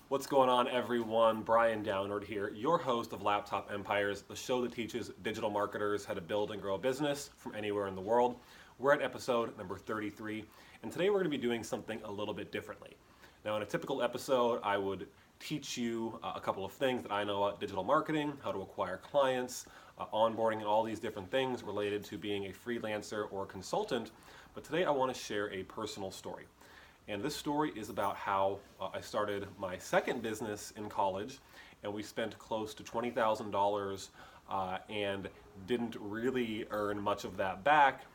What's going on, everyone? Brian Downward here, your host of Laptop Empires, the show that teaches digital marketers how to build and grow a business from anywhere in the world. We're at episode number 33, and today we're going to be doing something a little bit differently. Now, in a typical episode, I would teach you a couple of things that I know about digital marketing, how to acquire clients, onboarding, and all these different things related to being a freelancer or a consultant. But today I want to share a personal story. And this story is about how I started my second business in college, and we spent close to $20,000 and didn't really earn much of that back.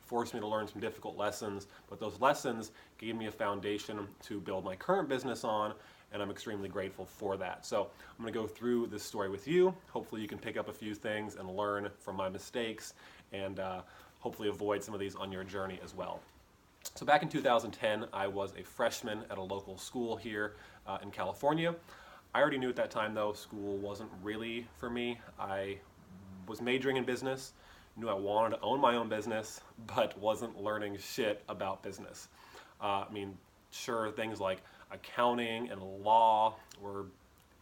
Forced me to learn some difficult lessons, but those lessons gave me a foundation to build my current business on, and I'm extremely grateful for that. So I'm going to go through this story with you. Hopefully you can pick up a few things and learn from my mistakes, and hopefully avoid some of these on your journey as well. So back in 2010, I was a freshman at a local school here in California. I already knew at that time, though, school wasn't really for me. I was majoring in business, knew I wanted to own my own business, but wasn't learning shit about business. Sure, things like accounting and law were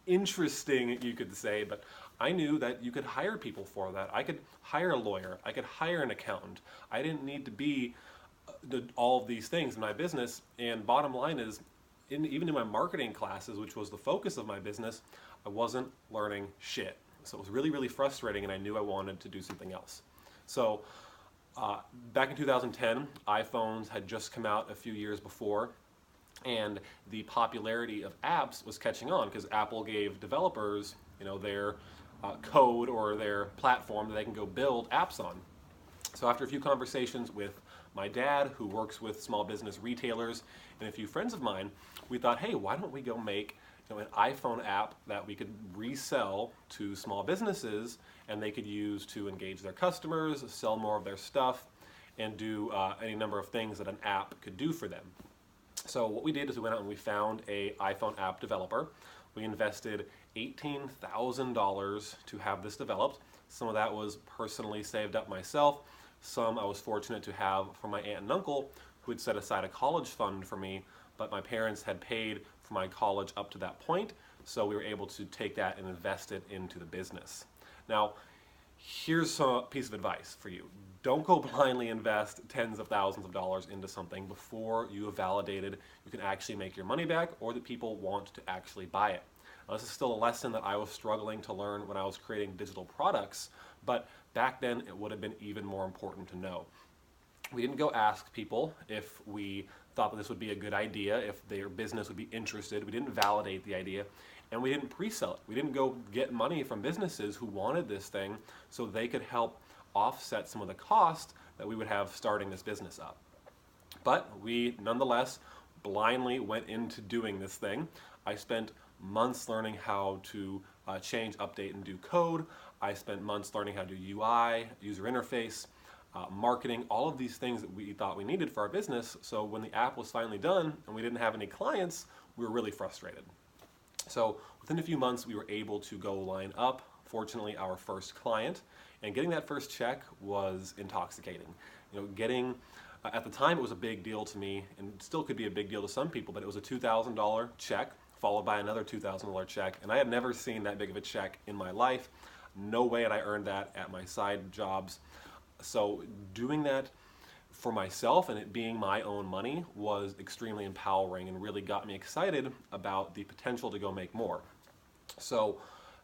interesting, you could say, but I knew that you could hire people for that. I could hire a lawyer, I could hire an accountant. I didn't need to be all of these things in my business. And bottom line is, even in my marketing classes, which was the focus of my business, I wasn't learning shit. So it was really, really frustrating, and I knew I wanted to do something else. So back in 2010, iPhones had just come out a few years before, and the popularity of apps was catching on because Apple gave developers, their code or their platform that they can go build apps on. So after a few conversations with my dad, who works with small business retailers, and a few friends of mine, we thought, hey, why don't we go make an iPhone app that we could resell to small businesses and they could use to engage their customers, sell more of their stuff, and do any number of things that an app could do for them. So what we did is we went out and we found a iPhone app developer. We invested $18,000 to have this developed. Some of that was personally saved up myself. Some I was fortunate to have from my aunt and uncle who had set aside a college fund for me, but my parents had paid for my college up to that point, so we were able to take that and invest it into the business. Now, here's a piece of advice for you. Don't go blindly invest tens of thousands of dollars into something before you have validated you can actually make your money back or that people want to actually buy it. Now, this is still a lesson that I was struggling to learn when I was creating digital products, but back then it would have been even more important to know. We didn't go ask people if we thought that this would be a good idea, if their business would be interested. We didn't validate the idea, and we didn't pre-sell it. We didn't go get money from businesses who wanted this thing so they could help offset some of the cost that we would have starting this business up. But we nonetheless blindly went into doing this thing. I spent months learning how to change, update, and do code. I spent months learning how to do UI, user interface, marketing, all of these things that we thought we needed for our business. So when the app was finally done and we didn't have any clients, we were really frustrated. So within a few months, we were able to go line up, fortunately, our first client. And getting that first check was intoxicating. At the time, it was a big deal to me, and still could be a big deal to some people, but it was a $2,000 check, followed by another $2,000 check. And I had never seen that big of a check in my life. No way had I earned that at my side jobs. So doing that for myself and it being my own money was extremely empowering and really got me excited about the potential to go make more. So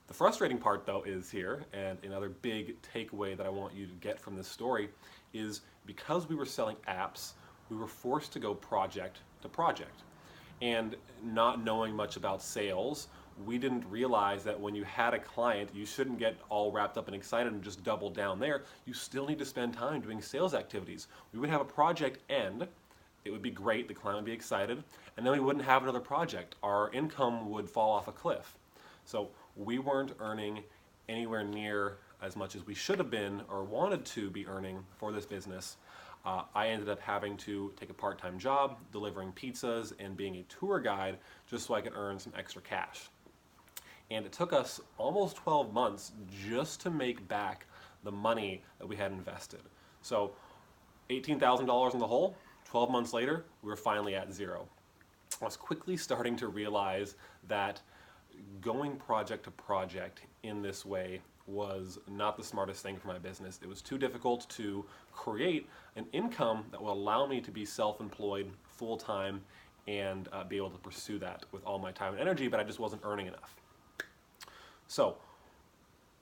the frustrating part, though, is here, and another big takeaway that I want you to get from this story is because we were selling apps, we were forced to go project to project. And not knowing much about sales, we didn't realize that when you had a client, you shouldn't get all wrapped up and excited and just double down there. You still need to spend time doing sales activities. We would have a project end, it would be great, the client would be excited, and then we wouldn't have another project. Our income would fall off a cliff. So we weren't earning anywhere near as much as we should have been or wanted to be earning for this business. I ended up having to take a part-time job delivering pizzas and being a tour guide just so I could earn some extra cash. And it took us almost 12 months just to make back the money that we had invested. So $18,000 in the hole, 12 months later, we were finally at zero. I was quickly starting to realize that going project to project in this way was not the smartest thing for my business. It was too difficult to create an income that will allow me to be self-employed full-time and be able to pursue that with all my time and energy, but I just wasn't earning enough. So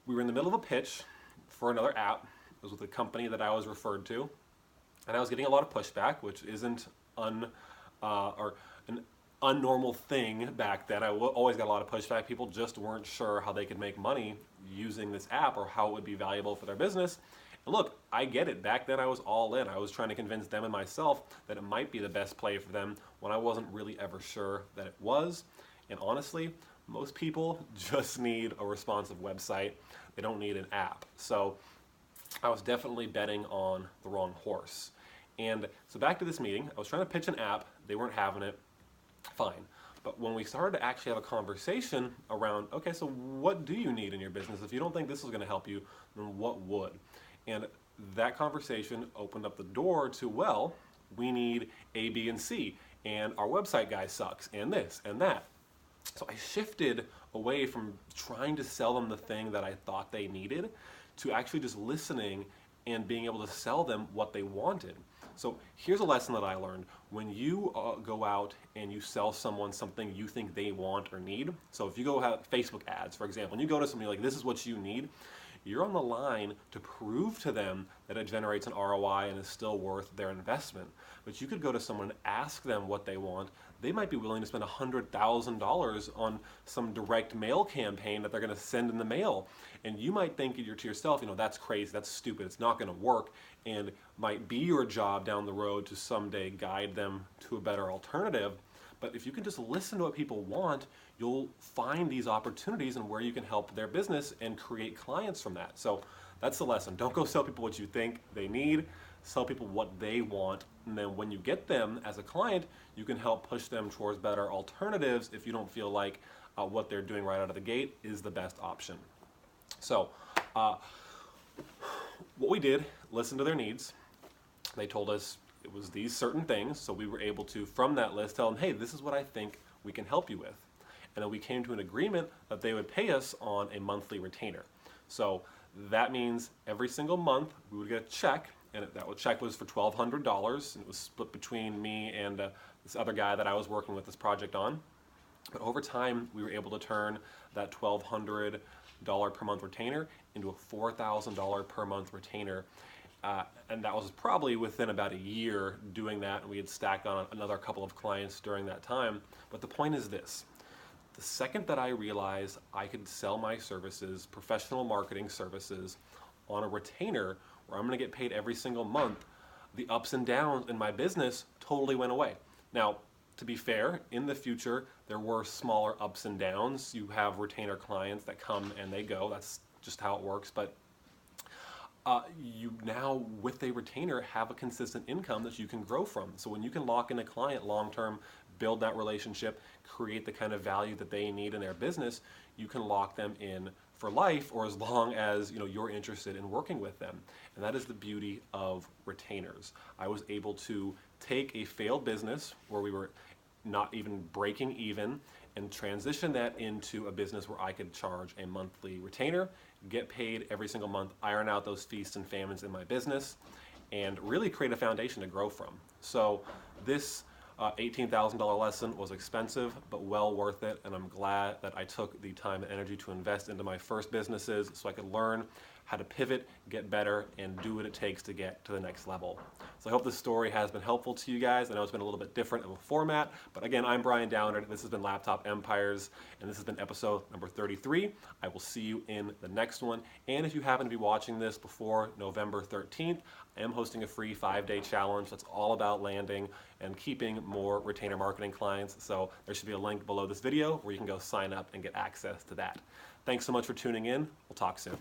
we were in the middle of a pitch for another app. It was with a company that I was referred to, and I was getting a lot of pushback, which isn't an unnormal thing back then. I always got a lot of pushback. People just weren't sure how they could make money using this app or how it would be valuable for their business. And look, I get it. Back then I was all in. I was trying to convince them and myself that it might be the best play for them when I wasn't really ever sure that it was. And honestly, most people just need a responsive website. They don't need an app. So I was definitely betting on the wrong horse. And so back to this meeting, I was trying to pitch an app. They weren't having it. Fine. But when we started to actually have a conversation around, okay, so what do you need in your business? If you don't think this is going to help you, then what would? And that conversation opened up the door to, well, we need A, B, and C, and our website guy sucks, and this, and that. So I shifted away from trying to sell them the thing that I thought they needed to actually just listening and being able to sell them what they wanted. So here's a lesson that I learned. When you go out and you sell someone something you think they want or need, so if you go have Facebook ads, for example, and you go to somebody like, this is what you need, you're on the line to prove to them that it generates an ROI and is still worth their investment. But you could go to someone and ask them what they want. They might be willing to spend $100,000 on some direct mail campaign that they're going to send in the mail. And you might think to yourself, that's crazy, that's stupid, it's not going to work, and might be your job down the road to someday guide them to a better alternative. But if you can just listen to what people want, you'll find these opportunities and where you can help their business and create clients from that. So that's the lesson. Don't go sell people what you think they need. Sell people what they want. And then when you get them as a client, you can help push them towards better alternatives if you don't feel like what they're doing right out of the gate is the best option. So what we did, listen to their needs. They told us it was these certain things, so we were able to, from that list, tell them, hey, this is what I think we can help you with. And then we came to an agreement that they would pay us on a monthly retainer. So that means every single month we would get a check, and that check was for $1,200, and it was split between me and this other guy that I was working with this project on. But over time, we were able to turn that $1,200 per month retainer into a $4,000 per month retainer. And that was probably within about a year doing that, and we had stacked on another couple of clients during that time. But the point is this. The second that I realized I could sell my services, professional marketing services, on a retainer where I'm going to get paid every single month, the ups and downs in my business totally went away. Now, to be fair, in the future, there were smaller ups and downs. You have retainer clients that come and they go. That's just how it works. But you now, with a retainer, have a consistent income that you can grow from. So when you can lock in a client long-term, build that relationship, create the kind of value that they need in their business, you can lock them in for life, or as long as you're interested in working with them. And that is the beauty of retainers. I was able to take a failed business where we were not even breaking even and transition that into a business where I could charge a monthly retainer, get paid every single month, iron out those feasts and famines in my business, and really create a foundation to grow from. So this $18,000 lesson was expensive, but well worth it, and I'm glad that I took the time and energy to invest into my first businesses so I could learn how to pivot, get better, and do what it takes to get to the next level. So I hope this story has been helpful to you guys. I know it's been a little bit different of a format, but again, I'm Brian Downer. This has been Laptop Empires, and this has been episode number 33. I will see you in the next one. And if you happen to be watching this before November 13th, I am hosting a free 5-day challenge that's all about landing and keeping more retainer marketing clients. So there should be a link below this video where you can go sign up and get access to that. Thanks so much for tuning in. We'll talk soon.